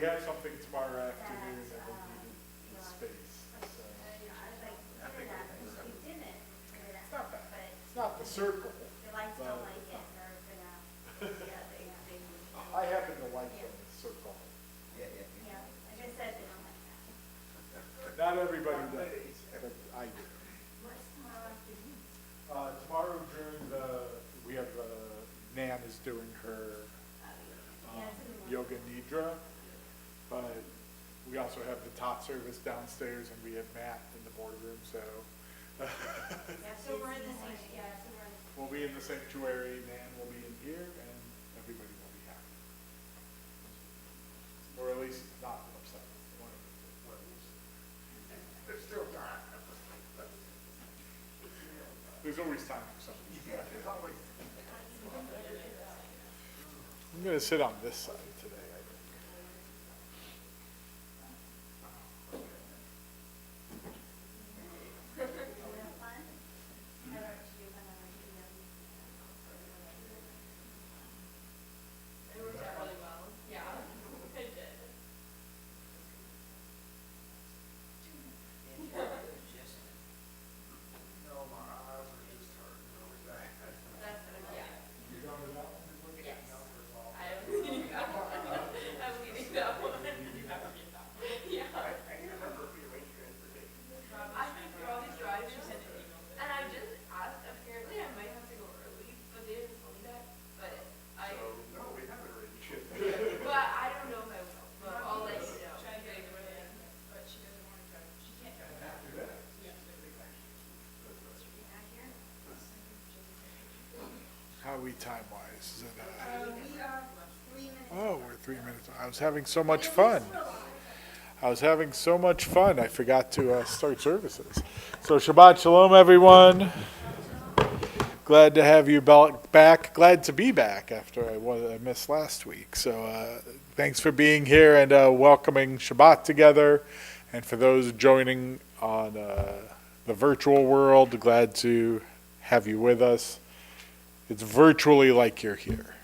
have something tomorrow afternoon that we needed the space, so. It's not bad. It's not the circle. The lights don't like it, or for now. Yeah, they I happen to like the circle. yeah, like I said, they don't like that. Not everybody does, but I do. What's tomorrow afternoon? Tomorrow during we have, Nan is doing her yoga nidra, but we also have the top service downstairs and we have Matt in the boardroom, so. Yeah, so we're in the same, We'll be in the sanctuary, Nan will be in here, and everybody will be happy. Or at least not upset. One of the two. There's still time. There's always time for something. I'm going to sit on this side today, I think. It worked out really well. Yeah, it did. That's yeah. Yes. I'm leading that one. I'm leading that one. You have to get that one. Yeah. I think through all these drives, you sent an email. And I just asked, apparently I might have to go early, but they didn't tell me that. But No, we haven't arranged it. but I don't know if I will. But I'll let you know. Try to get it in, but she doesn't want to drive. She can't drive. How are we time-wise? Is it, We are 3 minutes. oh, we're 3 minutes. I was having so much fun. I forgot to start services. So Shabbat Shalom, everyone. Glad to have you back. Glad to be back after I missed last week. So thanks for being here and welcoming Shabbat together. And for those joining on the virtual world, glad to have you with us. It's virtually like you're here.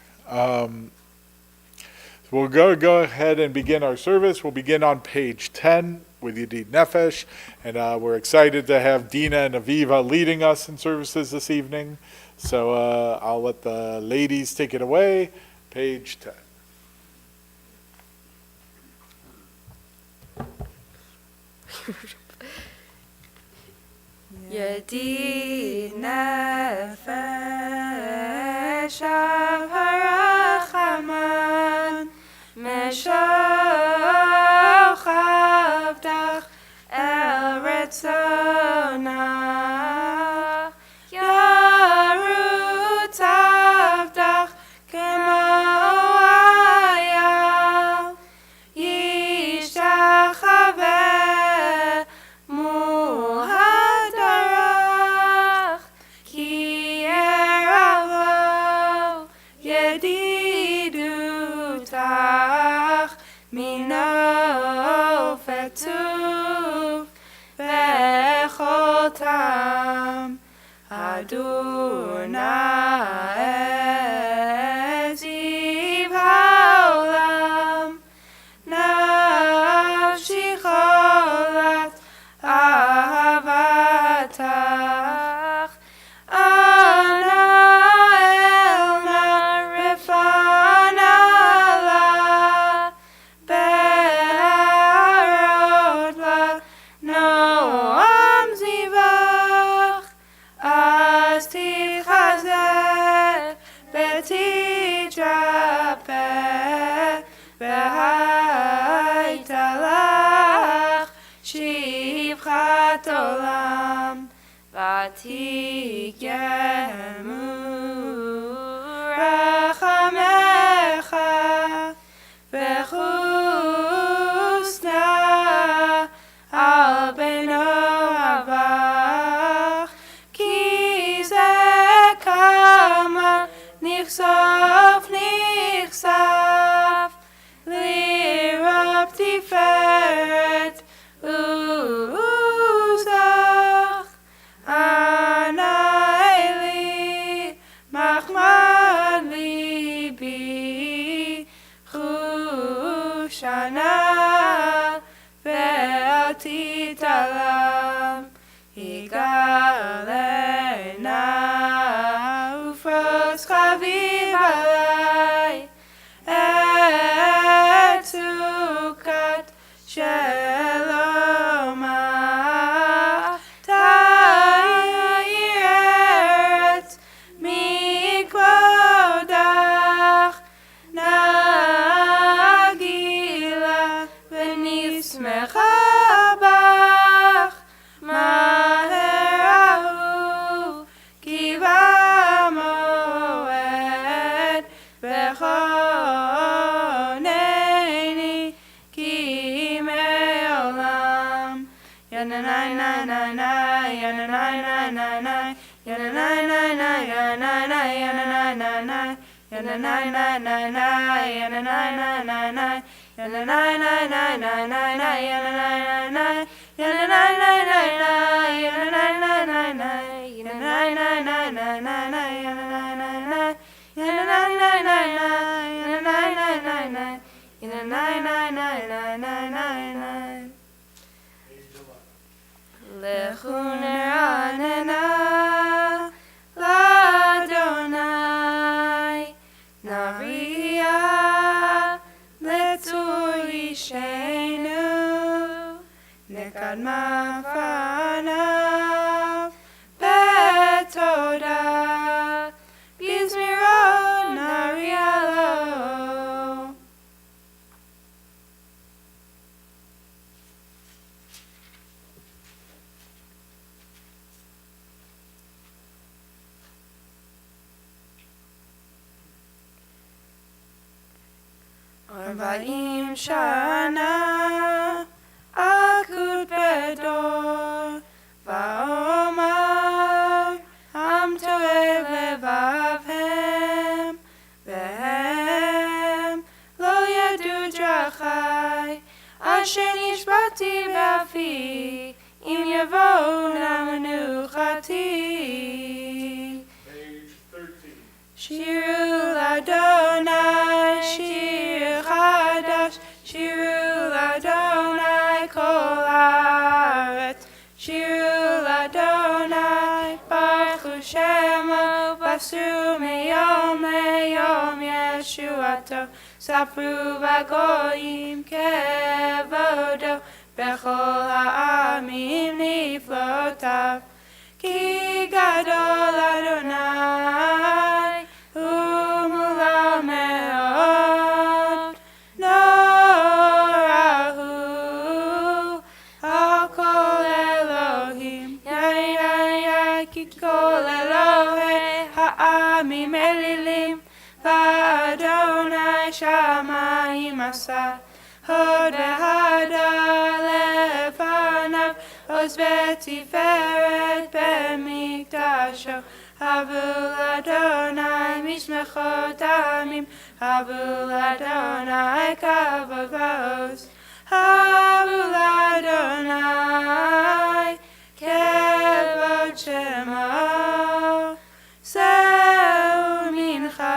We'll go ahead and begin our service. We'll begin on page 10 with Yedid Nefesh, and we're excited to have Dina and Aviva leading us in services this evening. So I'll let the ladies take it away. Page 10. Yedid Nefesh Av HaRachaman Meshoch Avdach El Retzonach Yarut Avdach Kemo Ayal Yishtachaveh Muhadarach Ki Yeravo Yedidutach Mino Fetuv Vechotam Adonai Ziv Haolam Nafshi cholat ahavatach Ana elna rifanala Be'arot la noam zivach Az tichazeh v'tidrapeh V'haitalach shivchat olam V'tigemu rachamecha V'chusna al beno avach Ki zeh kama nichsaf Lirab tiferet uzach Anai machmad libi chushana aviv alai et sukat shalomah ta'ir eretz mikvodach nagila v'nismecha bach maherahu kiva moed v'choneni ki me'olam yananai nai nai nai yananai nai nai nai yananai nai nai yananai nai yananai nai nai yananai nai nai nai yananai nai nai nai yananai nai nai nai nai nai yananai nai nai yananai nai nai nai yananai nai nai nai yananai nai nai nai nai nai yananai nai nai yananai nai nai nai yananai nai nai nai yananai nai nai nai nai nai nai Lechu neranena l'Adonai Nariya letzurishenu Nekadma fanav betoda Bizmirot nariya lo Arbaim shana akut bedor va'omar am to'ev levavhem vehem lo yadu drachai asher nishbati b'afi im yavou lamenuchati Page 13. Shiru l'Adonai, shir chadash, shiru l'Adonai kol haaretz. Shiru l'Adonai, baruchu shemo, basru meyom leyom yeshuato. Sapru v'goyim kevodo, bechol ha'amim niflotav. Ki gadol Adonai, umula me'od, norahu, al kol Elohim, yai yai yai, ki kol Elohei ha'amim elilim, va'Adonai shamayim asa, hod v'hada lefanav, Oz v'tiferet b'mikdasho, Havul Adonai mishmechot amim, Havul Adonai kavod v'oz, Havul Adonai kevod shemo, Seu mincha,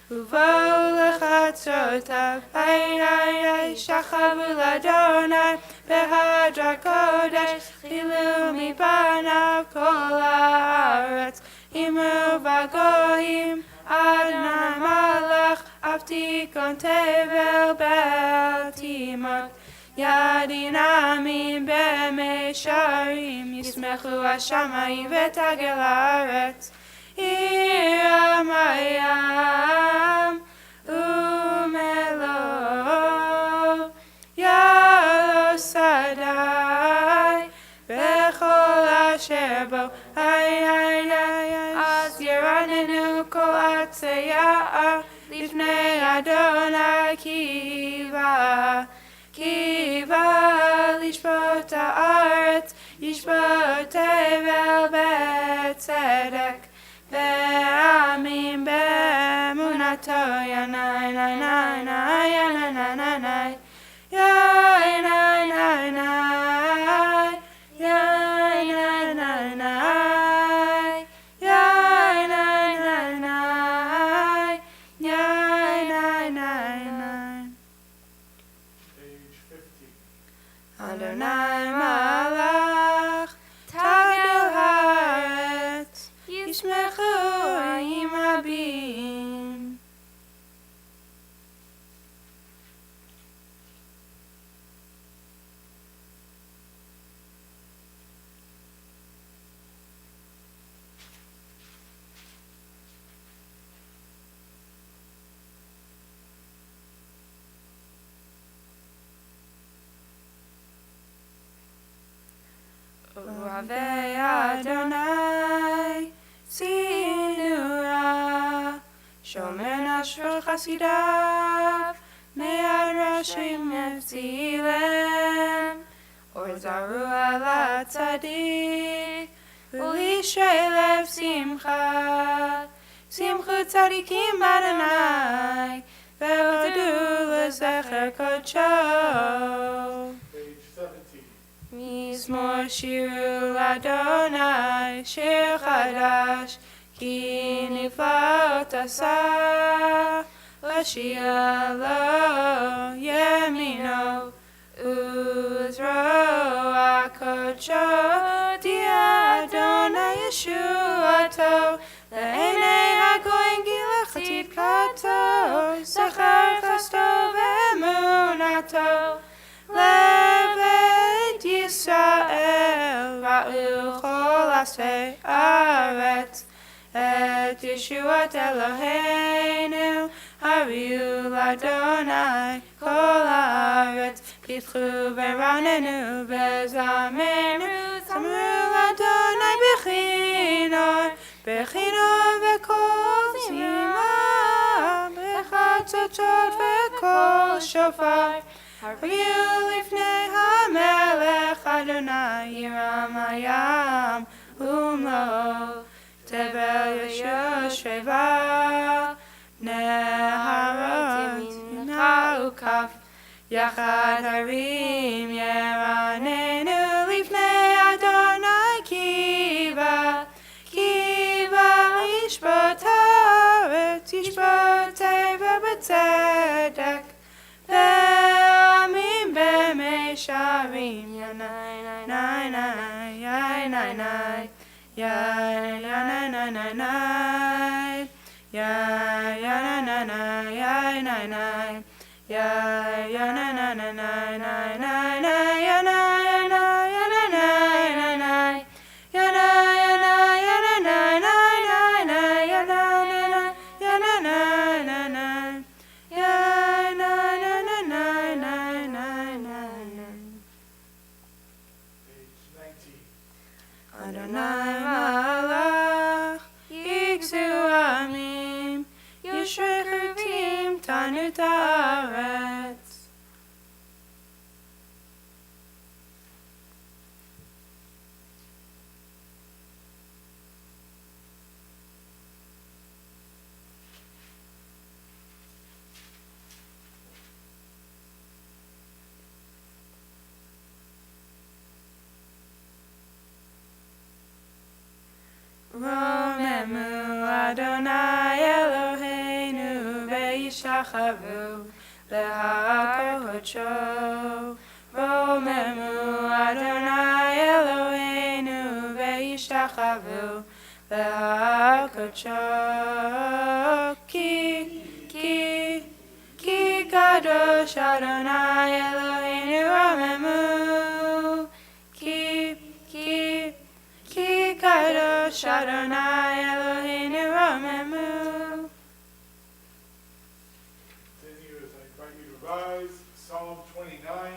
Uvou lechatzotav, Ay ay ay, Shachavul Adonai, Behadra Kodesh, Chilu mipanav kol haaretz, Imru v'goyim, Adonai malach, Avtikon tevel bel timot, Yadin amim b'meisharim, Yismechu hashamayim v'tagel haaretz, Iram hayam umelov, Yalo sadai, Bechol asher bo, Ay ay ay ay, Az yeranenu kol atzei ya'ar, Lifnei Adonai kiva, Kiva lishpot haaretz, Yishpot tevel b'tzedek, Ve'amim be'emunato, Yanai nai nai nai, Yanai nai nai nai, Yanai nai nai nai, Yanai nai nai nai, Yanai nai nai nai, Yanai nai nai nai. Page 15. Adonai malach, Tagel haaretz, Yishmechu ha'im Ave Adonai, Sinura, Shomer Nashro Chasidav, Me'ad Rashim Netzilem, Or Zaru Ala Tzadik, Ulishrei Lev Simcha, Simchu Tzadikim Adonai, Ve'odu Lezecher Kodsho. Page 17. Mizmor Shiru Adonai, Shir Chadash, Ki Niflaot Asa, L'Shia Lo Yemino, Uzro HaKodsho, Di Adonai Yeshuato, Le'enei HaGoyim Gilach Tzidkato, Zachar Chasto Ve'emunato, Levet Yisrael, Ra'u Chol Asfei Aretz, Et Yeshuat Eloheinu, Hariu L'Adonai, Kol Haaretz, Pitchu V'ranenu, V'zamenu, Zamru L'Adonai Bechinor, Bechinor V'kol Zimah, B'chatzotzot V'kol Shofar, Hariu Lifnei HaMelech Adonai, Yiram Hayam, Umlo, Tevel Yosheva, Neharot, Na'ukaf, Yachad Harim, Yeranenu, Lifnei Adonai, Kiva, Kiva, Yishbot Haaretz, Yishbot Teva B'tzedek, Ve'amim B'meisharim, Yanai, Nai, Nai, Yai, Nai, Nai, Yai, Yanai, Nai, Nai, Nai, Yai, Yanai, Nai, Nai, Yai, Nai, Nai, Yai, Yanai, Nai, Nai, Nai, Nai, Nai, Nai, Yanai, Yanai, Yanai, Nai, Nai, Nai, Yanai, Yanai, Yanai, Nai, Nai, Nai, Nai, Yanai, Yanai, Yanai, Nai, Nai, Nai, Yai, Nai, Nai, Nai, Nai, Nai, Nai, Nai, Nai. Page 19. Adonai Malach, Yigzu Amim, Yishrei Chuvim, Tanu Ta'aretz. Romemu Adonai Eloheinu ve'yishachavu le'ha'kodsho. Romemu Adonai Eloheinu ve'yishachavu le'ha'kodsho. Ki kadosh Adonai Eloheinu romemu. Ki kadosh Adonai Eloheinu romemu. Continue as I invite you to rise. Psalm 29,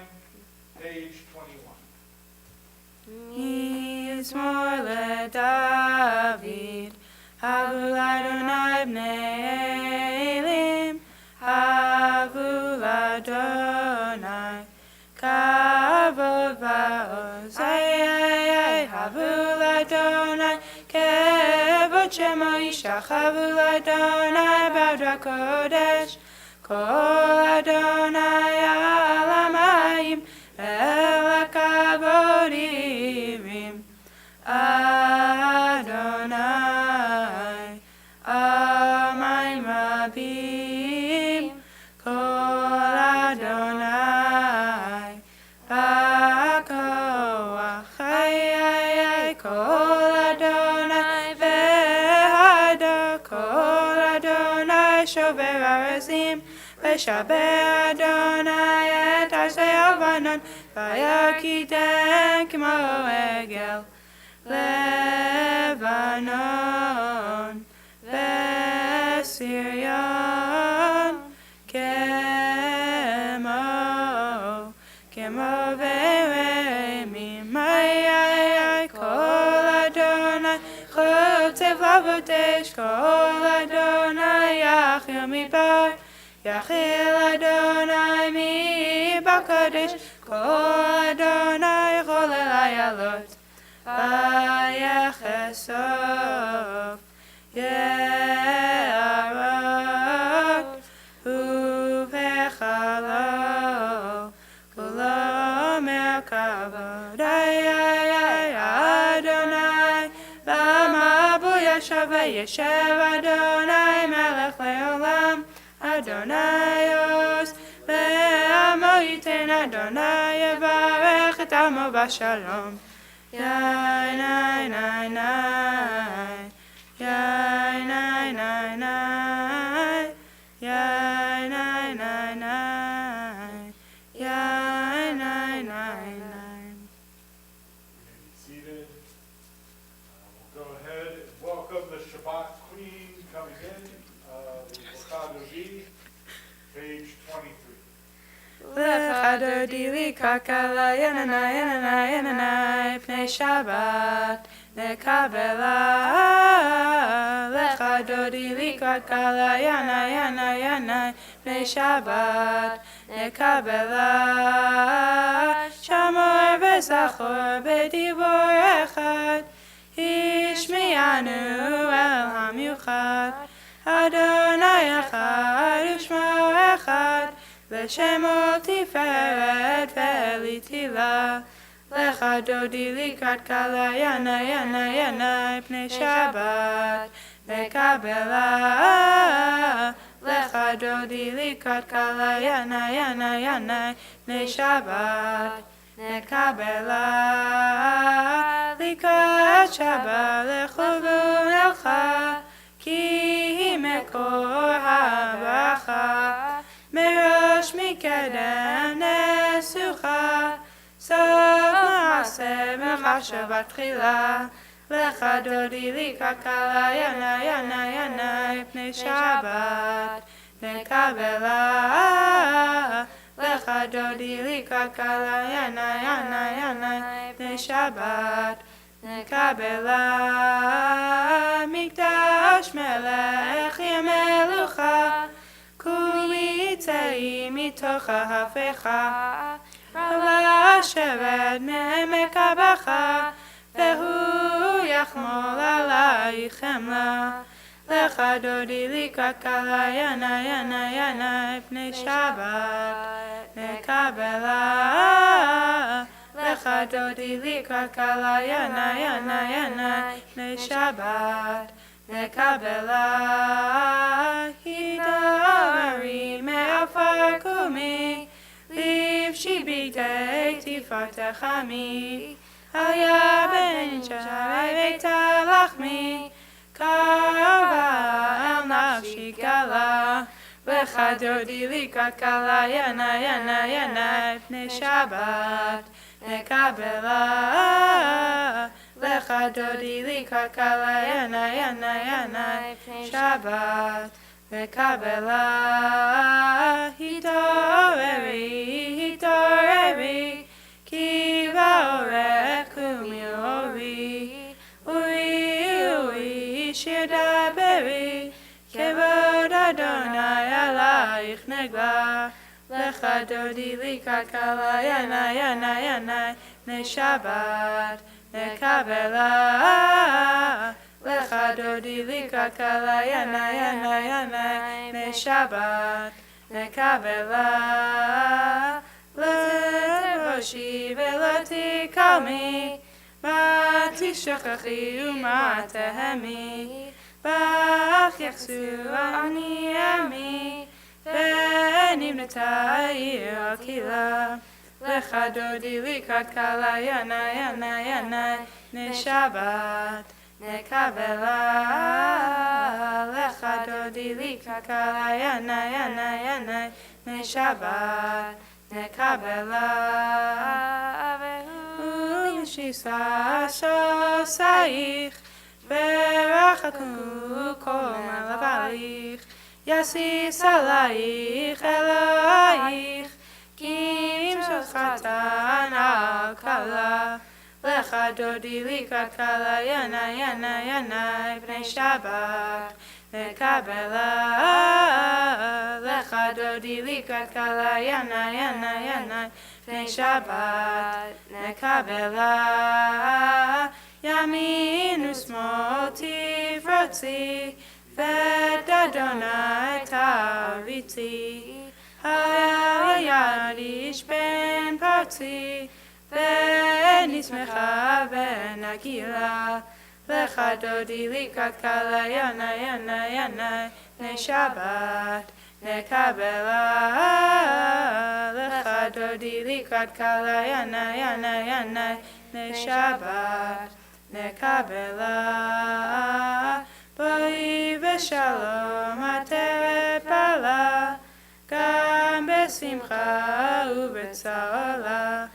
page 21. Mizmor leDavid, havu l'Adonai bnei Elim, havu l'Adonai, kavod va'oz, havu l'Adonai, kevod shemo yishachavu l'Adonai, b'adra kodesh, kol Adonai al hamayim, el hakavod irim, Adonai, amayim rabim, kol Adonai, ba'koach, kol Adonai, ve'hada, kol Adonai, shover arazim, ve'shaber Adonai et arsei Avanon, vayakidem k'mo egel, Lebanon, ve'Sirion, kemo ve'remim, kol בקודש, כל אדוני יחיל מדבר. יחיל אדוני מי בקודש, כל אדוני יכול לעלות. ויחשוף יערות ובחלו כולו מרכבו. אדוני במבול ישב וישב אדוני מלך לעולם. אדוני עוז בעמו ייתן, אדוני יברך את עמו בשלום. יאי נאי נאי נאי, יאי נאי נאי נאי, יאי נאי נאי נאי, יאי נאי נאי נאי. Be seated. We'll go ahead and welcome the Shabbat Queen coming in. Page 23. לך דודי לי כלכלה, יננה יננה יננה, פני שבת נקבלה. לך דודי לי כלכלה, יננה יננה יננה, פני שבת נקבלה. שמור וזכור בדיבור אחד, השמיענו אל המיוחד. אדוני אחד ושמו אחד, ושמו תפארת ולתהילה. לך דודי לקראת כלה, ינאי ינאי ינאי, פני שבת נקבלה. לך דודי לקראת כלה, ינאי ינאי ינאי, פני שבת נקבלה. לקראת שבת לכו נלכה, כי היא מקור הברכה. מראש מקדם נסוכה, סוף מעשה במחשבה תחילה. לך דודי לקראת כלה, ינאי ינאי ינאי, פני שבת נקבלה. לך דודי לקראת כלה, ינאי ינאי ינאי, פני שבת נקבלה. מקדש מלך ימלוכה, כולי צאי מתוך ההפכה. רבה שבט מעמק הבכה, והוא יחמול עלייך חמלה. לך דודי לקראת כלה, ינאי ינאי ינאי, פני שבת נקבלה. לך דודי לקראת כלה, ינאי ינאי ינאי, פני שבת נקבלה. התעוררי מעפר קומי, לבשי בגדי תפארתך עמי. היה בן שערי ביתה לחמי, קרבה אל נפשי גלה. לך דודי לקראת כלה, ינאי ינאי ינאי, פני שבת נקבלה. לך דודי לקראת כלה, ינאי ינאי ינאי, פני שבת נקבלה. התעוררי התעוררי, כי בעורך קומי אורי. אורי אורי שיר דברי, כבוד אדוני עלייך נגלה. לך דודי לקראת כלה, ינאי ינאי ינאי, פני שבת נקבלה. לך דודי לקראת כלה, ינאי ינאי ינאי, פני שבת נקבלה. לא תבושי ולא תקלמי, מה תשכחי ומה תהמי. בך יחסו אני עמי, ונבנתה עיר על קהילה. לך דודי לקראת כלה, ינאי ינאי ינאי, פני שבת נקבלה. לך דודי לקראת כלה, ינאי ינאי ינאי, פני שבת נקבלה. והוא שיסה שוסייך, ורחקו כל מלבייך. יסיס עלייך אלוהיך, כי ימשוך חתן על כלה. Lecha dodi likrat kala yanai yanai yanai b'nei Shabbat nekabela. Lecha dodi likrat kala yanai yanai yanai b'nei Shabbat nekabela. Yamin u'shmol tifrotzi v'et Adonai tariti. Hayad ish ben parti v'nismecha v'nagila. Lecha dodi likrat kala yanai yanai yanai b'nei Shabbat nekabela. Lecha dodi likrat kala yanai yanai yanai b'nei Shabbat nekabela. Boi v'shalom atepala גם בשמחה ובצהלה,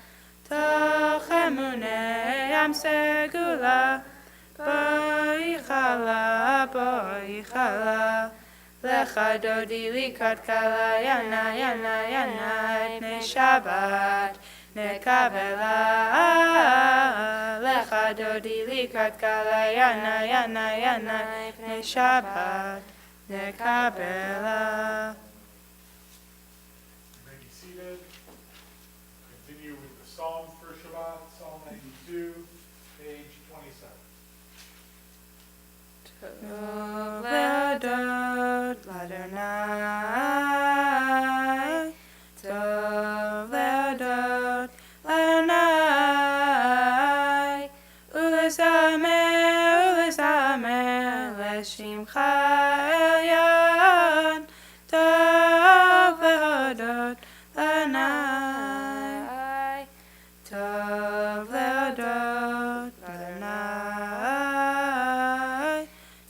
תוך אמוני ים סגולה, בואי חלה, בואי חלה. לך דודי לקראת קלה, ינאי, ינאי, ינאי, בני שבת נקבלה. לך דודי לקראת קלה, ינאי, ינאי, ינאי, בני שבת נקבלה. Seated. Continue with the Psalm for Shabbat, Psalm 92, page 27. Tov le'odot l'Adonai, Tov le'odot l'Adonai, u'lezamer le'shimcha elyon, Tov le'odot l'Adonai, Tov le'odot l'Adonai,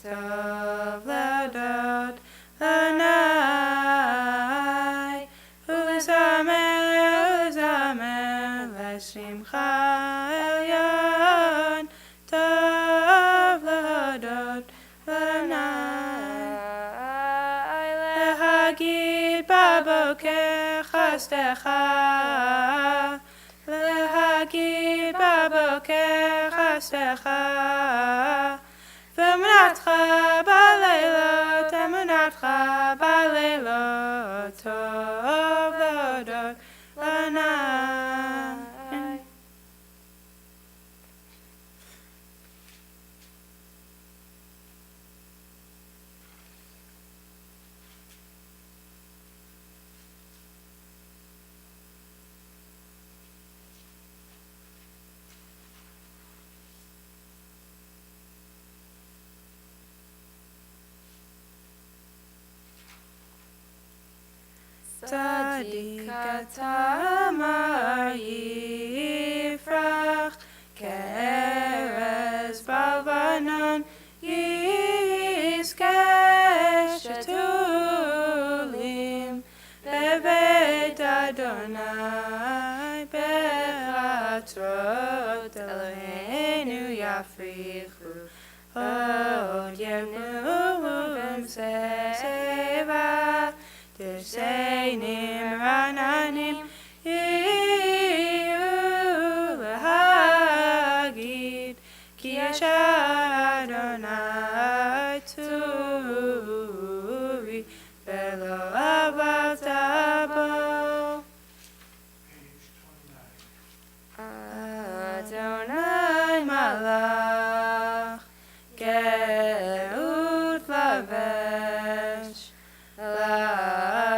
Tov le'odot l'Adonai, u'lezamer le'shimcha elyon, Tov le'odot l'Adonai, lehagid baboker chastecha, lehagid baboker chastecha, ואמונתך בלילות, אמונתך בלילות, טוב להודות לאדוני. צדיק אתה אמר יפרח, כארז בלבנון יזכה שתולים, בבית אדוני בחצרות אלוהינו יפריחו, עוד ירבו במסבה, דשנים רעננים יהיו להגיד, כי יש אדוני צורי, ולא עברת בו. Page 29. אדוני מלך, גאות לבש,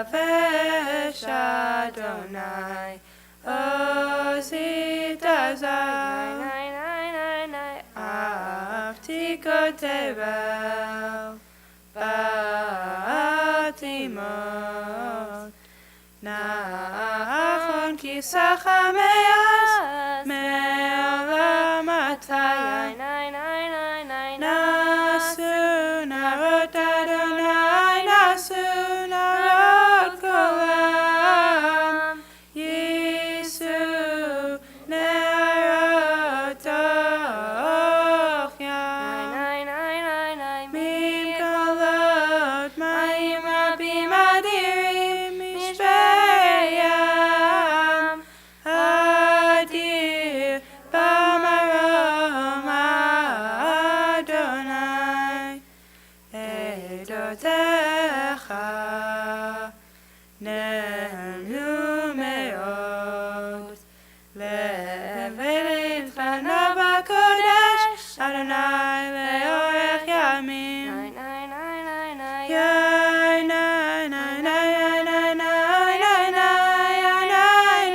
לבש אדוני, עוזית זר, אהבתי כותבל, באתי מות, נכון כיסך מאז, מעולם עתה, נשאו נרות אדוני, נשאו נרות כולם, יישאו נרות תוך ים, ממקולות מים רבים אדירים, משפי ים, אדירים lecha nehemnu meod le'evelit chana b'kodesh Adonai le'orech yamim Yai nai nai nai nai nai nai nai nai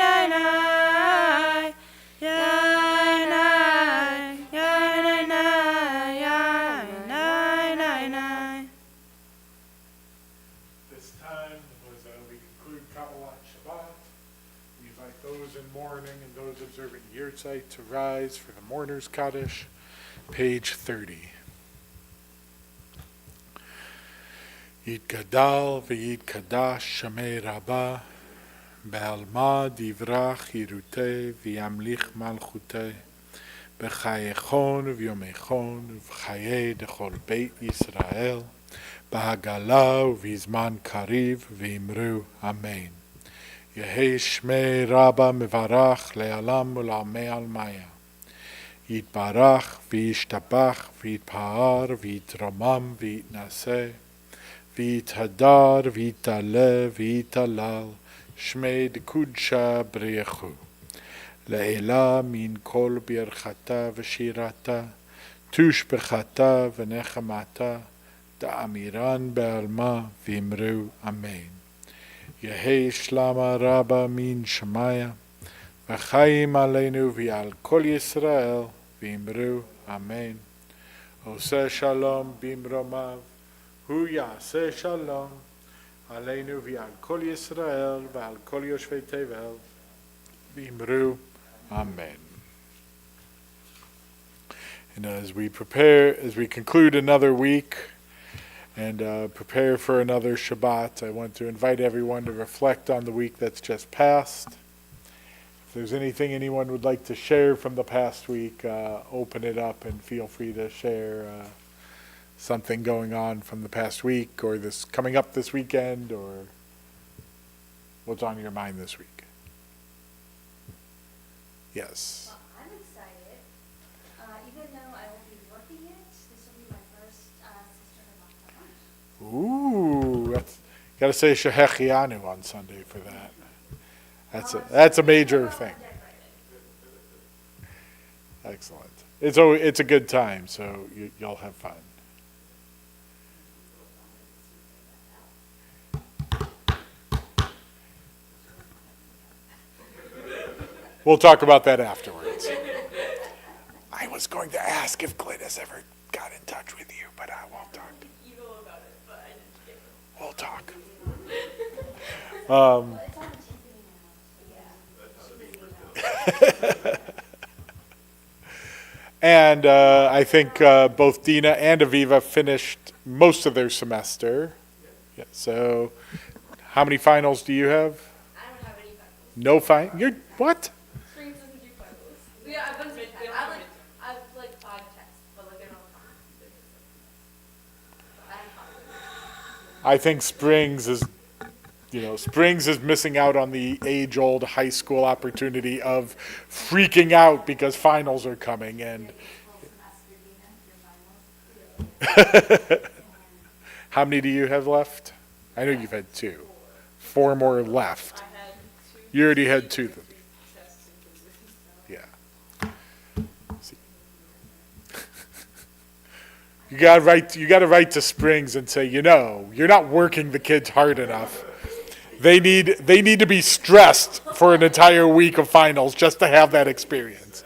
nai nai Yai nai yai nai nai yai nai nai nai. This time, as we conclude Kabbalat Shabbat, we invite those in mourning and those observing Yahrzeit to rise for the Mourner's Kaddish, page 30. Yitgadal v'yitkadash Shamei Rabbah Be'alma divrach yiruteh v'yamlich malchuteh B'chayechon v'yomechon v'chayei dechol Beit Yisrael B'hagala v'zman kariv v'imru Amen. Yehei Shmei Rabbah mevarach le'alam u'la'amei almaya Yitbarach v'yishtabach v'yitpa'ar v'yitramam v'yitnaseh V'yithadar v'yitale v'yitalal Shmei d'kudsha b'rechu Le'ela min kol birchata v'shirata Tush b'chata v'nechamata Da'amiran be'alma v'imru Amen. Yehei shlama rabba min shemaya V'chaim aleinu v'al kol Yisrael v'imru Amen. Oseh shalom b'imromav Hu yaseh shalom aleinu v'al kol Yisrael v'al kol yoshvei tevel v'imru Amen. And as we conclude another week and prepare for another Shabbat, I want to invite everyone to reflect on the week that's just passed. If there's anything anyone would like to share from the past week, open it up and feel free to share something going on from the past week or this coming up this weekend or what's on your mind this week. Yes. Well, I'm excited. Even though I will be working it, this will be my first sisterhood lunch. Ooh, got to say Shehechianu on Sunday for that. That's a major thing. Excellent. It's a good time, so you'll have fun. We'll talk about that afterwards. I was going to ask if Glenn has ever got in touch with you, but I won't talk. Evil about it, but I didn't get it. We'll talk. Well, it's on TV now, so yeah. And I think both Dina and Aviva finished most of their semester. Yeah, so how many finals do you have? I don't have any finals. No You're what? Springs doesn't do finals. Yeah, I've done some tests. I've like 5 tests, but like I don't have finals. I think Springs is missing out on the age-old high school opportunity of freaking out because finals are coming. And how many do you have left? I know you've had 2. 4 more left. I had 2. You already had 2. Tests and quizzes, so. Yeah. See. You got to write to Springs and say, you're not working the kids hard enough. They need to be stressed for an entire week of finals just to have that experience.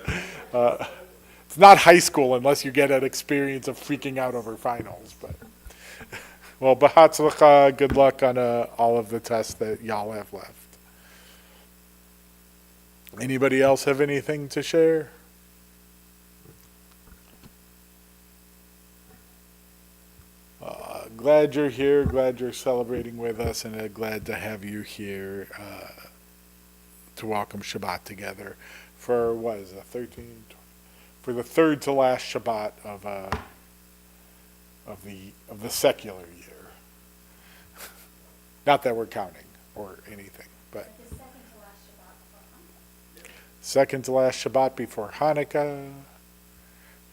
It's not high school unless you get that experience of freaking out over finals. But well, b'hatzlacha, good luck on all of the tests that y'all have left. Anybody else have anything to share? Glad you're here, glad you're celebrating with us, and glad to have you here to welcome Shabbat together for, what is it, 13? For the third to last Shabbat of the secular year. Not that we're counting or anything, but The second to last Shabbat before Hanukkah. second to last Shabbat before Hanukkah,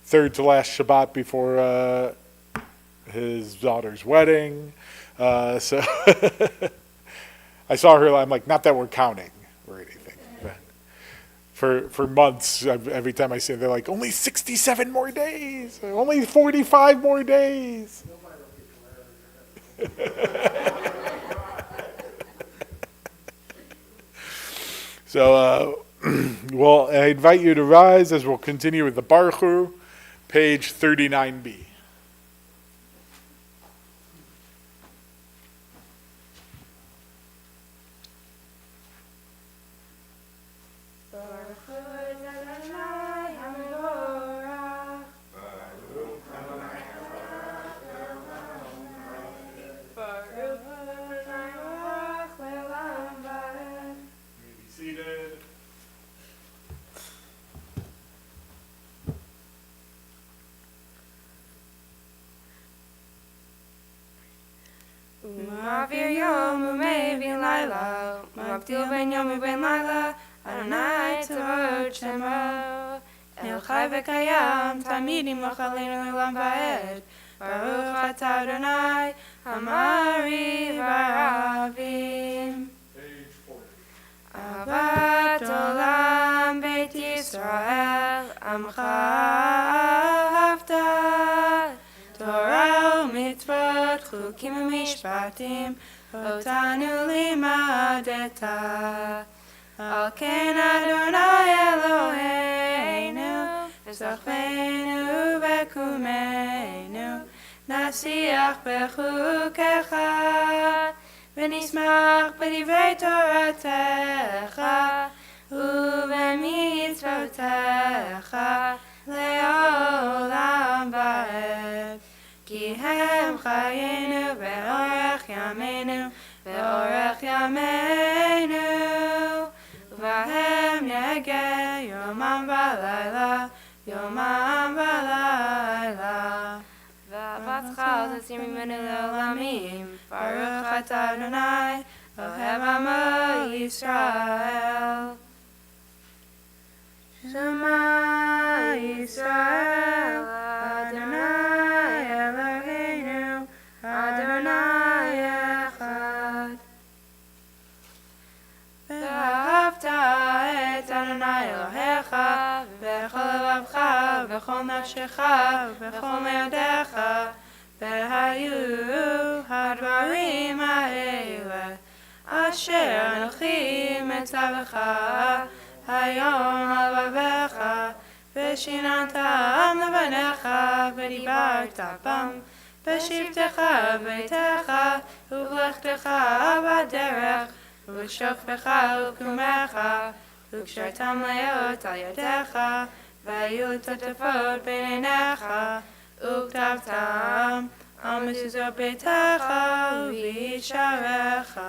third to last Shabbat before his daughter's wedding, So I saw her, I'm like, not that we're counting or anything. But for months, every time I see it, they're like, only 67 more days, only 45 more days. So, well, I invite you to rise as we'll continue with the Baruch Hu, page 39b. Seated. Ma'avir yom u'mevin laila, ma'avdil ben yom u'ben laila, Adonai tzavot shemo. El chai v'kayam, tamidim l'chaleinu l'olam va'ed, Baruch atah Adonai, Hamari v'ravim. Page 40. Ahavat olam beit Yisrael, Amcha ahavta, Torah u'mitzvot, chukim u'mishpatim, otanu limadeta. Al ken Adonai Eloheinu, v'zachvenu v'kumeinu, nasiach bechukecha, ונשמח בדברי תורתך ובמצוותיך לעולם ועד. כי הם חיינו ואורך ימינו ואורך ימינו, ובהם נגע יומם ולילה, יומם ולילה. ואהבתך אל תסיר ממנו לעולמים, ברוך אתה אדוני, אוהב עמו ישראל. שמע ישראל, אדוני אלוהינו, אדוני אחד. ואהבת את אדוני אלוהיך, בכל לבבך, בכל נפשך, ובכל מאודיך, והיו הדברים האלה, אשר אנוכי מצווך היום על לבביך, ושיננתם לבניך, ודיברת בם, בשבתך בביתך, ובלכתך בדרך, ובשוכבך ובקומך, וקשרתם להיות על ידיך, והיו תותפות בין עיניך, וכתבתם על מזוזות ביתך ובשעריך.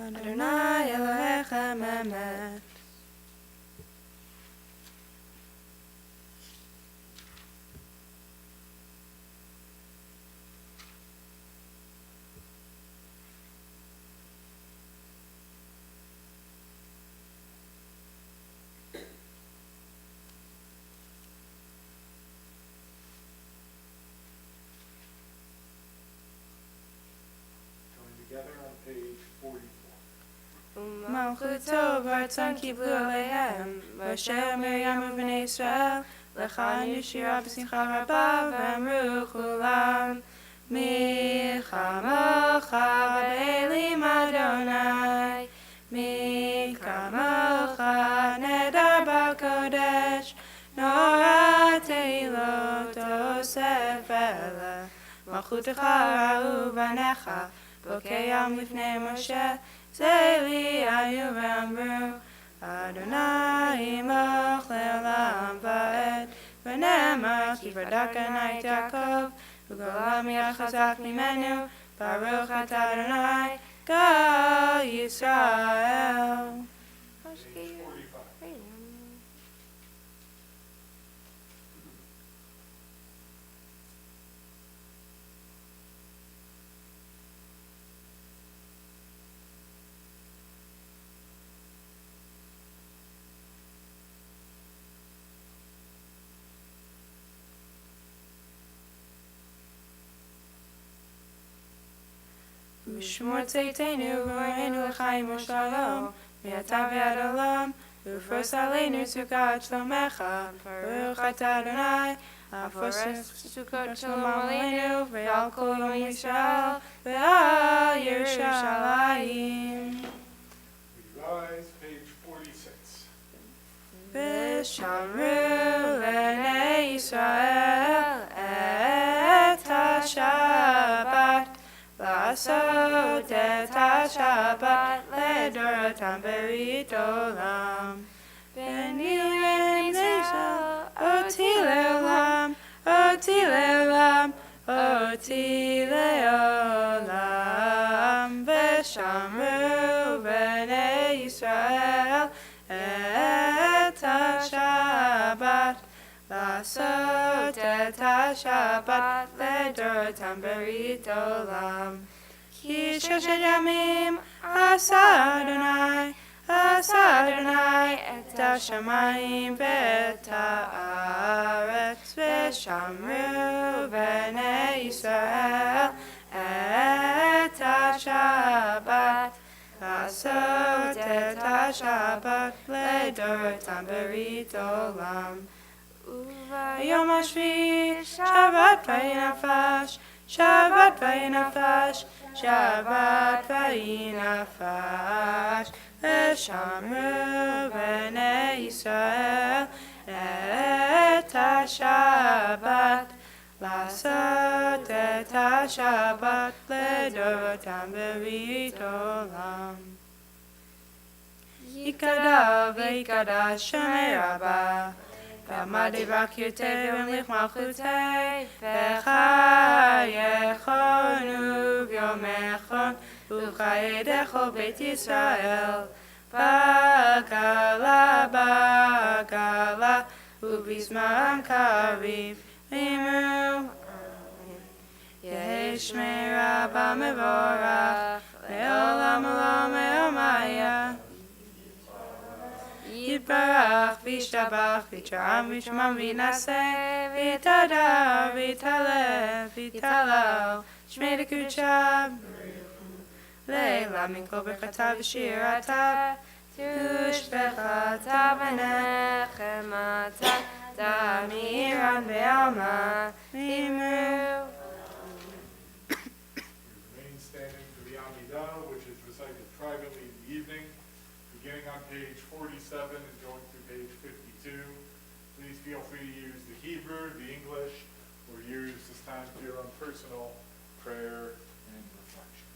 Adonai Elohechem emet. Coming together on page 44. ומלכותו ברצון קיבלו עליהם, ואשר מרים ובני ישראל, לחן ישירה בשמחה רבה, ואמרו כולם, מי כמוך באלים אדוני, מי כמוך נדר בקודש, נורא תהילות אוסף אלה, מלכותך ראו בניך, בוקעם לפני משה, צאלי היו ואמרו, אדוני ימלוך לעולם ועד, ונאמר כי בדק עיני את יעקב, וגואלם יד חזק ממנו, ברוך אתה אדוני, גואל ישראל. Page 45. ושמור צאתנו ואורנו לחיים ושלום, מעתה ועד עולם, ופרוס עלינו סוכת שלומך, ברוך אתה אדוני, הפרוס סוכת שלום עלינו, ועל כל יום ישראל, ועל ירושלים. Revise, page 46. ושמרו בני ישראל את השבת, לעשות את השבת לדורותם ברית עולם. בני ישראל אותי לעולם, אותי לעולם, אותי לעולם. ושמרו בני ישראל את השבת, לעשות את השבת לדורותם ברית עולם. כי ששת ימים עשה אדוני את השמיים ואת הארץ, ושמרו בני ישראל את השבת, לעשות את השבת לדורותם ברית עולם. וביום השביעי שבת וינפש, שבת וינפש, שבת וינפש, ושמרו בני ישראל את השבת, לעשות את השבת לדורותם ברית עולם. יקדש ויקדש שמי רבה, ועמד יברך יותר והמליך מלכותי, וחייכון וביומכון, וחיי דכל בית ישראל, בגלה בגלה, ובזמן קריב, ואמרו יהי שמי רבה מבורך, לעולם עולם ועולמיה. יתברך וישתבח ויתרם וישמם וינשא ויתהדר ויתהלל ויתהלל שמי לקודשם לילה מכל ברכתה ושירתה תושבחתה ונחמתה תמירן בעלמא ואמרו. Remain standing for the Amidah, which is recited privately in the evening, beginning on page 47 and going through page 52. Please feel free to use the Hebrew, the English, or use this time for your own personal prayer and reflection.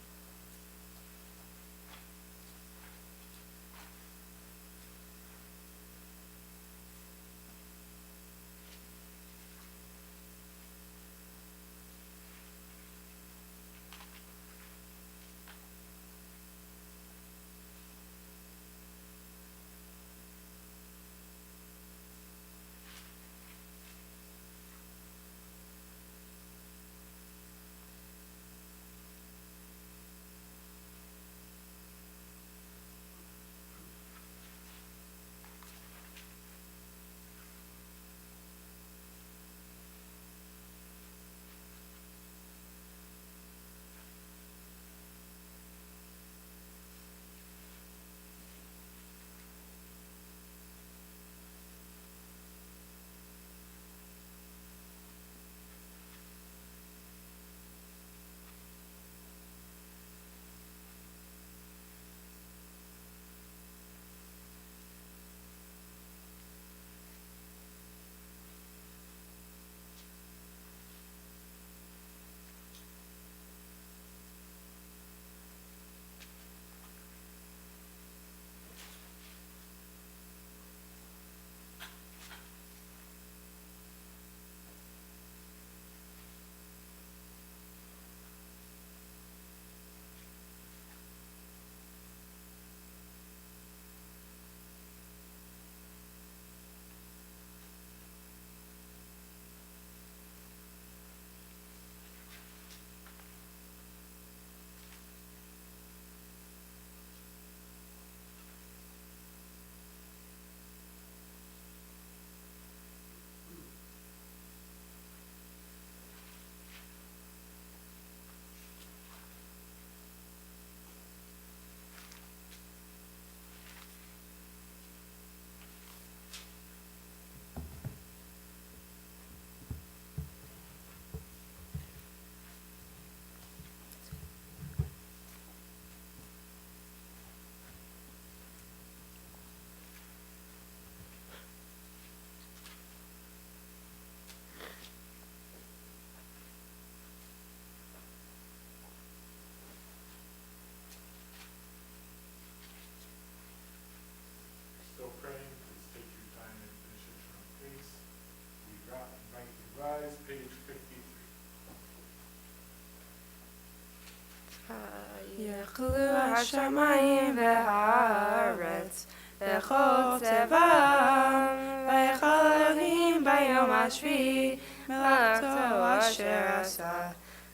יכלו השמיים והארץ וכל צבאם, ויכל אלוהים ביום השביעי מלאכתו אשר עשה,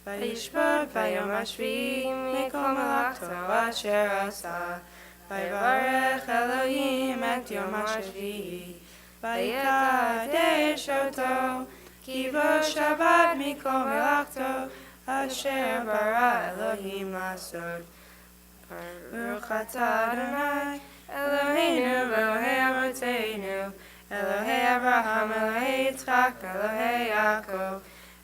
וישבות ביום השביעי מכל מלאכתו אשר עשה, ויברך אלוהים את יום השביעי, ויקדש אותו, כי בו שבת מכל מלאכתו אשר ברא אלוהים לעשות. ברוך אתה אדוני אלוהינו ואלוהי אבותינו, אלוהי אברהם, אלוהי יצחק, אלוהי יעקב,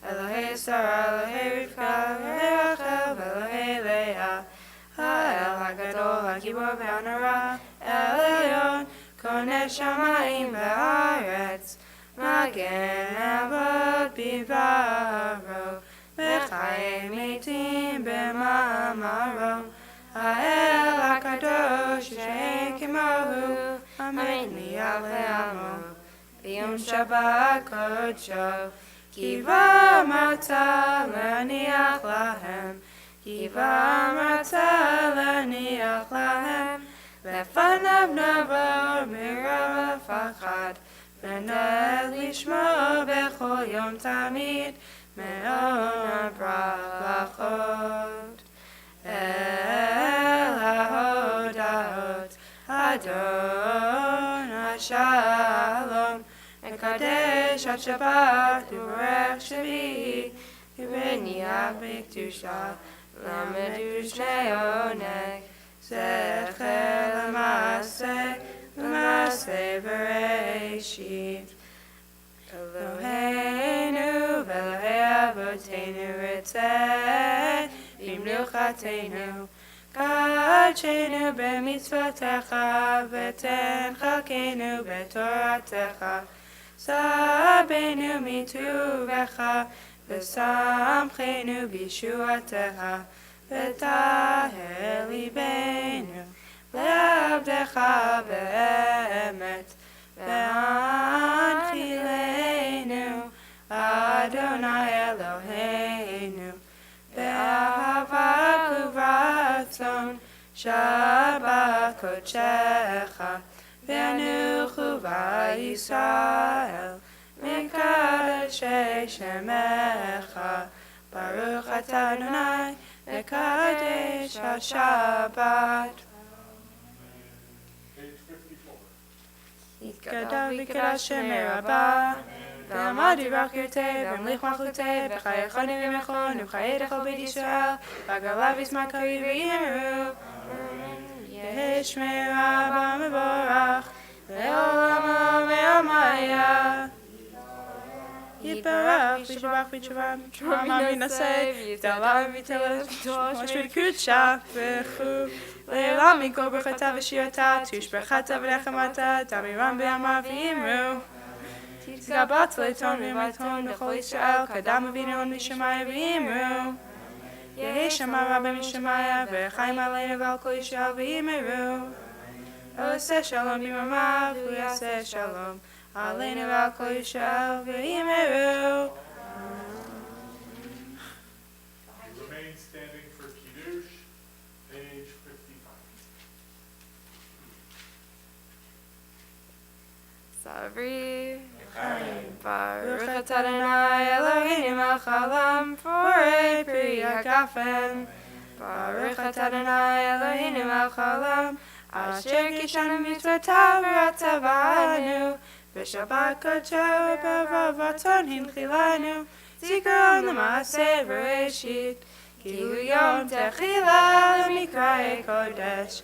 אלוהי שרה, אלוהי רבקה, אלוהי רחל ואלוהי לאה, האל הגדול, הגיבור והנורא, אל עליון, קונה שמיים וארץ, מגן אבות בדברו, וחיי מתים במאמרו, האל הקדוש שאין כמוהו, המניח לעמו, ביום שבת קודשו, כי באמרת להניח להם, כי באמרת להניח להם, לפניו נבוא מרב הפחד, ונועד לשמוע בכל יום תמיד, מאוד הברכות. אל ההודעות, אדון השלום, מקדש עד שבת וברך שביעי, ובניח בקדושה, למדו שני עונג, זכר למעשה, למעשה בראשית. אלוהינו ואלוהי אבותינו רצה במנוחתנו, קדשנו במצוותיך ותן חלקנו בתורתך, סבנו מטובך ושמחנו בישועתך, וטהר ליבנו לעבדך באמת, והנחילנו אדוני אלוהינו באהבה וברצון שבת קודשך, וינוחו בישראל מקדשי שמך. ברוך אתה אדוני מקדש השבת. יתקדש ויקדש שמי רבה, ועמד יברך ירצה, והמליך מלכותה, וחיי חונים ומכון, וחיי דכל בית ישראל, והגלה וישמח קריב ויאמרו, יהי שמי רבה מבורך, לעולם ועמיה. יתברך וישבח ויתשובה, תרומה מן הסייב, יתעלה ויתעלת, משמד קודשה וכו'. לעולם מכל ברכתה ושירתה, תושבחתה ונחמתה, תמירם בימיו ואמרו. תתגברת לעיתון ומתון בכל ישראל, קדם אבינו משמיא ואמרו. יהי שמע רבה משמיא, וחיים עלינו ועל כל ישראל ואמרו. עושה שלום במרומיו, הוא יעשה שלום עלינו ועל כל ישראל ואמרו. Remain standing for Kiddush, age 55. Sabri, Baruch atah Adonai Eloheinu melech haolam, forei pri hagafen. Baruch atah Adonai Eloheinu melech haolam, asher kishanu mitzvotav v'atzavanu, v'shabbat kodsho b'rov ratzon hinchilanu, zikaron l'maaseh bereshit, ki hu yom techila l'mikra'ei kodesh,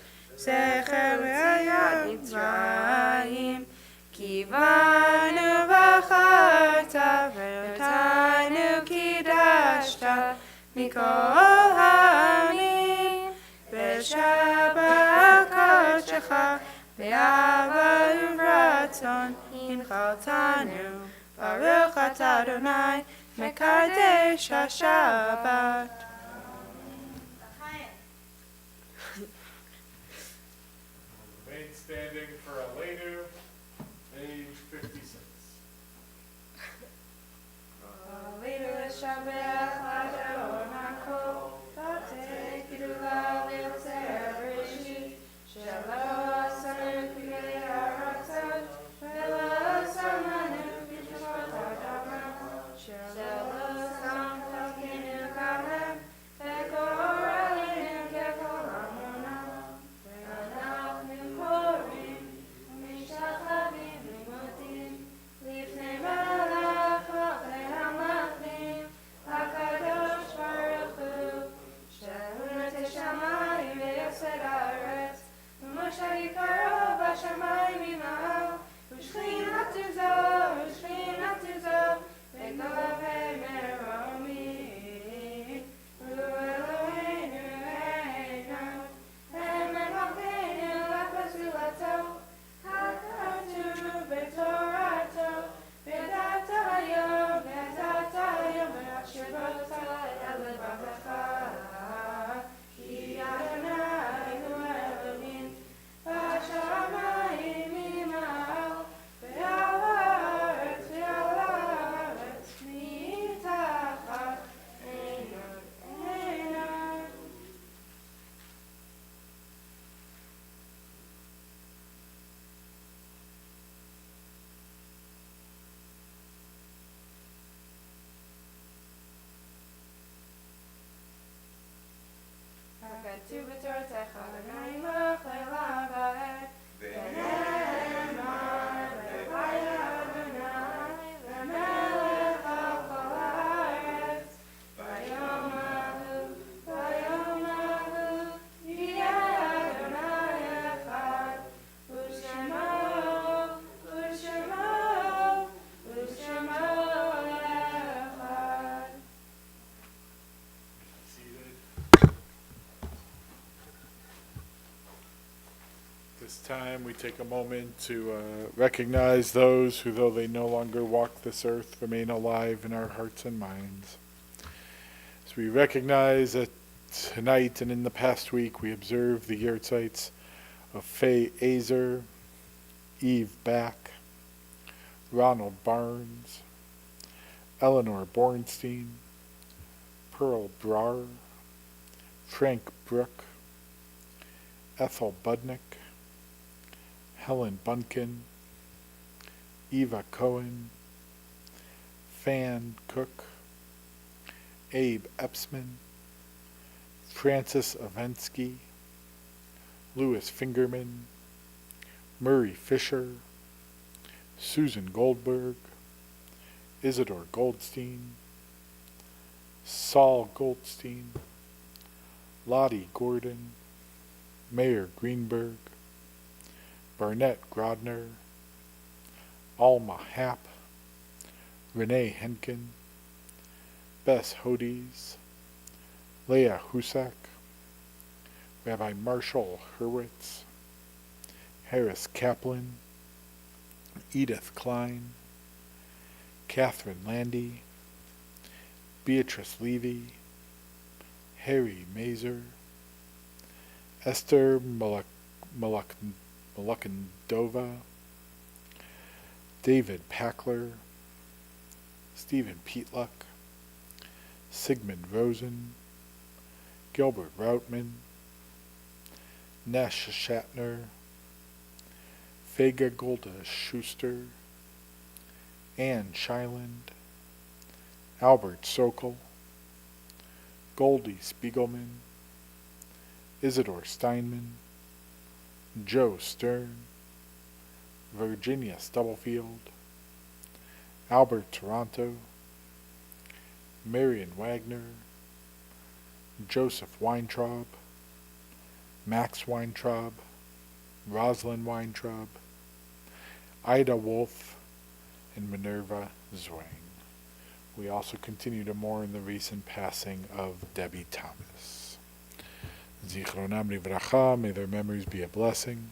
zecher l'ayat Mitzrayim. כי בנו בחרת ואותנו קידשת מכל העמים, בשבת קודשך באהבה וברצון הנחלתנו. ברוך אתה אדוני מקדש השבת. Remain standing for Aleinu, age 56. עלינו לשבח לאדון הכל, ותקדש tu b'tortecha Adonai melech le'olam va'ed. V'ne'emar v'vaya Adonai le'melech al kol ha'aretz. Vayom ahu yiyeh Adonai echad. U'shemo echad. This time we take a moment to recognize those who, though they no longer walk this earth, remain alive in our hearts and minds. As we recognize that tonight and in the past week we observe the yahrzeits of Faye Azer, Eve Back, Ronald Barnes, Eleanor Bornstein, Pearl Brar, Frank Brook, Ethel Budnick, Helen Bunkin, Eva Cohen, Fan Cook, Abe Epsman, Francis Ovensky, Louis Fingerman, Murray Fisher, Susan Goldberg, Isidore Goldstein, Saul Goldstein, Lottie Gordon, Mayor Greenberg, Barnett Grodner, Alma Happ, Renee Henkin, Bess Hodes, Leah Husak, Rabbi Marshall Hurwitz, Harris Kaplan, Edith Klein, Catherine Landy, Beatrice Levy, Harry Mazer, Esther Malakandova, David Packler, Stephen Peatluck, Sigmund Rosen, Gilbert Routman, Nesh Shatner, Vega Golda Schuster, Ann Shyland, Albert Sokol, Goldie Spiegelman, Isidore Steinman, Joe Stern, Virginia Stubblefield, Albert Toronto, Marion Wagner, Joseph Weintraub, Max Weintraub, Rosalind Weintraub, Ida Wolf, and Minerva Zwang. We also continue to mourn the recent passing of Debbie Thomas. Zichronam livracha, may their memories be a blessing.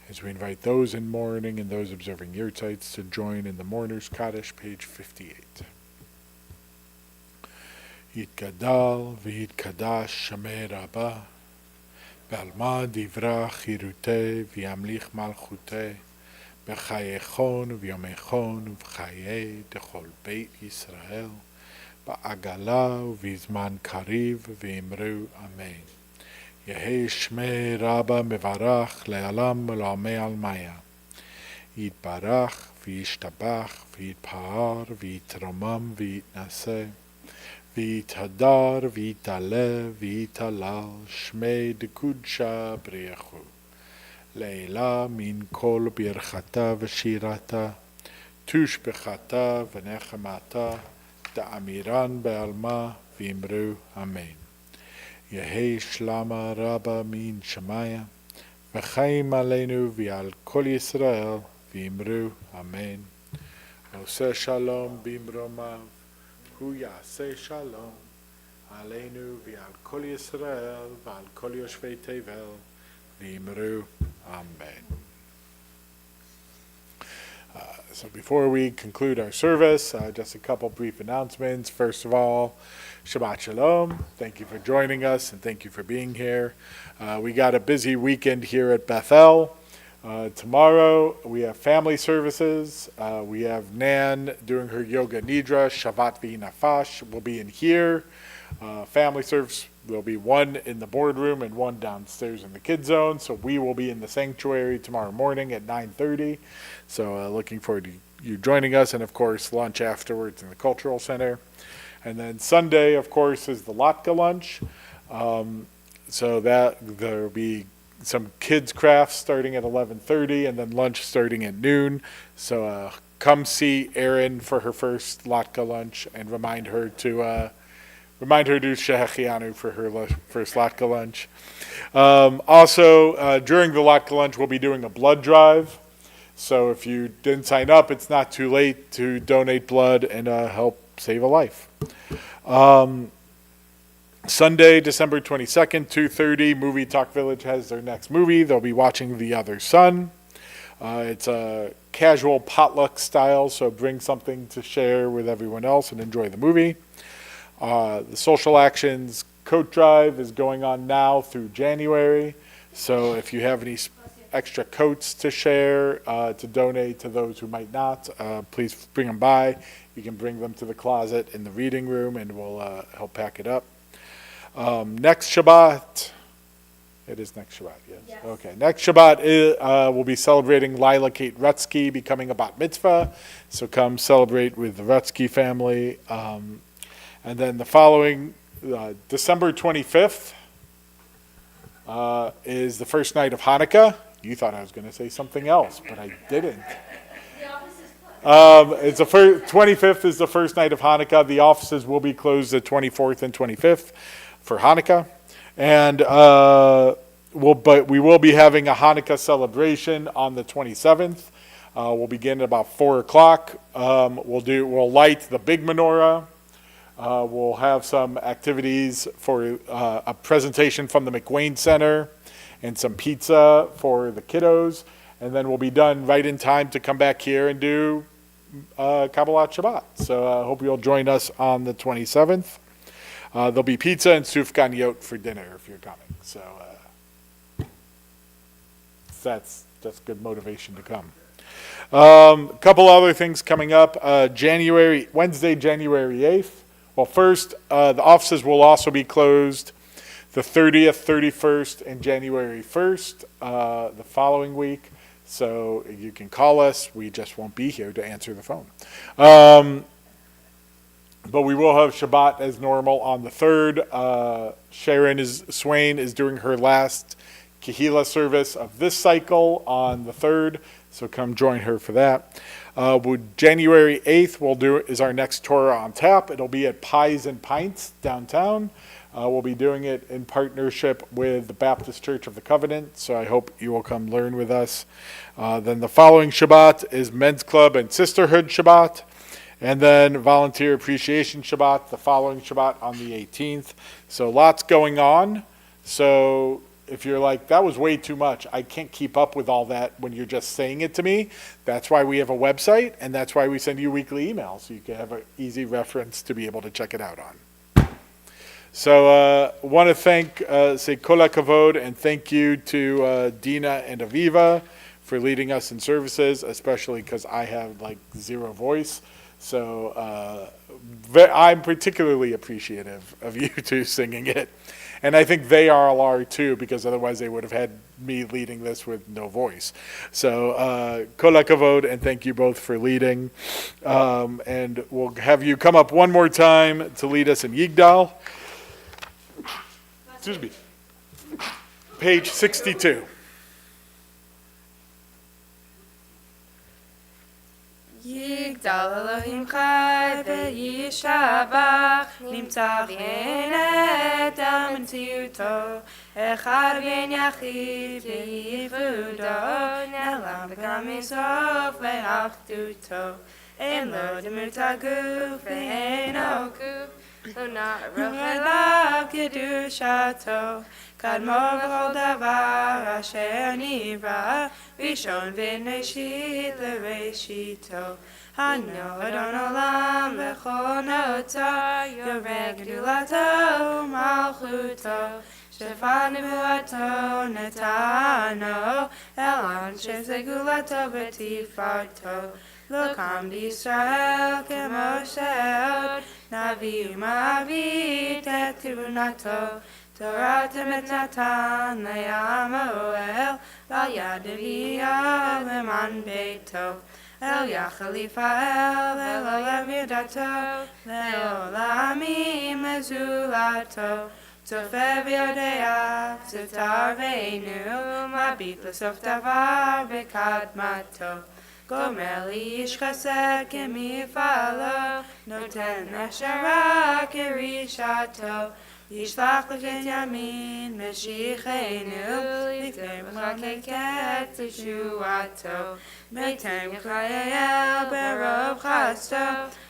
As we invite those in mourning and those observing yahrzeits to join in the Mourner's Kaddish, page 58. Yitgadal v'yitkadash shamei rabba, b'alma divra chirute v'yamlich malchute, b'chayechon v'yomechon v'chayei dechol beit Yisrael, ba'agala v'zman kariv v'imru amen. Yehei shmei rabba mevarach le'alam ולעולמי עלמיה. יתברך וישתבח ויתפאר ויתרומם ויתנשא ויתהדר ויתעלה ויתהלל שמי דקודשה בריחו. לעילה מן כל ברכתה ושירתה תושבחתה ונחמתה תאמירן בעלמה ואמרו אמן. יהי שלמה רבה מן שמיה וחיים עלינו ועל כל ישראל ואמרו אמן. עושה שלום במרומיו הוא יעשה שלום עלינו ועל כל ישראל ועל כל יושבי תבל ואמרו amen. So before we conclude our service, just a couple brief announcements. First of all, Shabbat Shalom. Thank you for joining us and thank you for being here. We got a busy weekend here at Bethel. Tomorrow we have family services. We have Nan doing her yoga nidra. Shavat v'nafash will be in here. Family service will be one in the boardroom and one downstairs in the kids zone. So we will be in the sanctuary tomorrow morning at 9:30. So looking forward to you joining us, and of course lunch afterwards in the cultural center. And then Sunday, of course, is the Latka lunch. So that there'll be some kids crafts starting at 11:30 and then lunch starting at noon. So come see Erin for her first latke lunch and remind her to do shehechianu for her first latke lunch. Also, during the latke lunch, we'll be doing a blood drive. So if you didn't sign up, it's not too late to donate blood and help save a life. Sunday, December 22nd, 2:30, Movie Talk Village has their next movie. They'll be watching The Other Sun. It's a casual potluck style, so bring something to share with everyone else and enjoy the movie. The Social Actions Coat Drive is going on now through January. So if you have any extra coats to share, to donate to those who might not, please bring them by. You can bring them to the closet in the reading room and we'll help pack it up. Next Shabbat, it is next Shabbat, yes? Yes. Okay, next Shabbat we'll be celebrating Lila Kate Rutsky becoming a bat mitzvah, so come celebrate with the Rutsky family. And then the following, December 25th, is the first night of Hanukkah. You thought I was going to say something else, but I didn't. The office is closed. It's the 25th is the first night of Hanukkah. The offices will be closed the 24th and 25th for Hanukkah. And we will be having a Hanukkah celebration on the 27th. We'll begin at about 4 o'clock. We'll light the big menorah. We'll have some activities for a presentation from the McWayne Center and some pizza for the kiddos. And then we'll be done right in time to come back here and do Kabbalat Shabbat. So I hope you'll join us on the 27th. There'll be pizza and sufgan yot for dinner if you're coming. So that's good motivation to come. A couple other things coming up. Wednesday, January 8th. Well, first, the offices will also be closed the 30th, 31st, and January 1st, the following week. So you can call us. We just won't be here to answer the phone. But we will have Shabbat as normal on the 3rd. Swain is doing her last Kehillah service of this cycle on the 3rd. So come join her for that. January 8th is our next Torah on Tap. It'll be at Pies and Pints downtown. We'll be doing it in partnership with the Baptist Church of the Covenant, so I hope you will come learn with us. Then the following Shabbat is Men's Club and Sisterhood Shabbat, and then Volunteer Appreciation Shabbat, the following Shabbat on the 18th. So lots going on. So if you're like, that was way too much, I can't keep up with all that when you're just saying it to me, that's why we have a website, and that's why we send you weekly emails, so you can have an easy reference to be able to check it out on. So want to say kol hakavod and thank you to Dina and Aviva for leading us in services, especially because I have like zero voice. So I'm particularly appreciative of you two singing it. And I think they all are too, because otherwise they would have had me leading this with no voice. So kol hakavod and thank you both for leading. And we'll have you come up one more time to lead us in Yigdal. Excuse me. Page 62. יגדל אלוהים חי וישבח, נמצא חן את המציאותו, אחד בן יחיד וייחודו, נעלם וגם מסוף לאחדותו, אין לו דמות הגוף ואינו גוף, לא נערוך אליו קדושתו, קדמו בכל דבר אשר נברא, ראשון ונשית לראשיתו. הנו אדון עולם בכל נוצר, יורה גדולתו ומלכותו, שפע נבואתו נתנו, אל אנשי סגולתו ותפארתו. לא קם בישראל כמו שעוד, נביא ומעביד את תבונתו. תורת אמת נתן לעמו אל, ליד אביה למען ביתו. אל יחליף האל ולא יביא דתו, לעולמים לזולתו. צופה ויודע, סתר ואינו, מביט לסוף דבר בקדמתו. גומר לי איש חסד כמפעלו, נותן נשרה כרישתו. ישלח לכן ימין משיחנו, לפני מחכה קץ ישועתו. מיתן יחייל ברוב חסדו,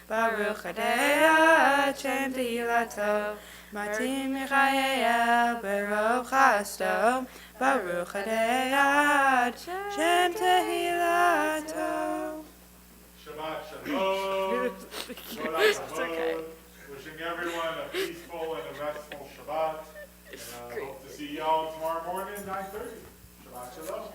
ברוך הדעת שם תהילתו. מתאים יחייל ברוב חסדו, ברוך הדעת שם תהילתו. Shabbat Shalom. It's okay. Wishing everyone a peaceful and a restful Shabbat. And hope to see y'all tomorrow morning at 9:30. Shabbat Shalom.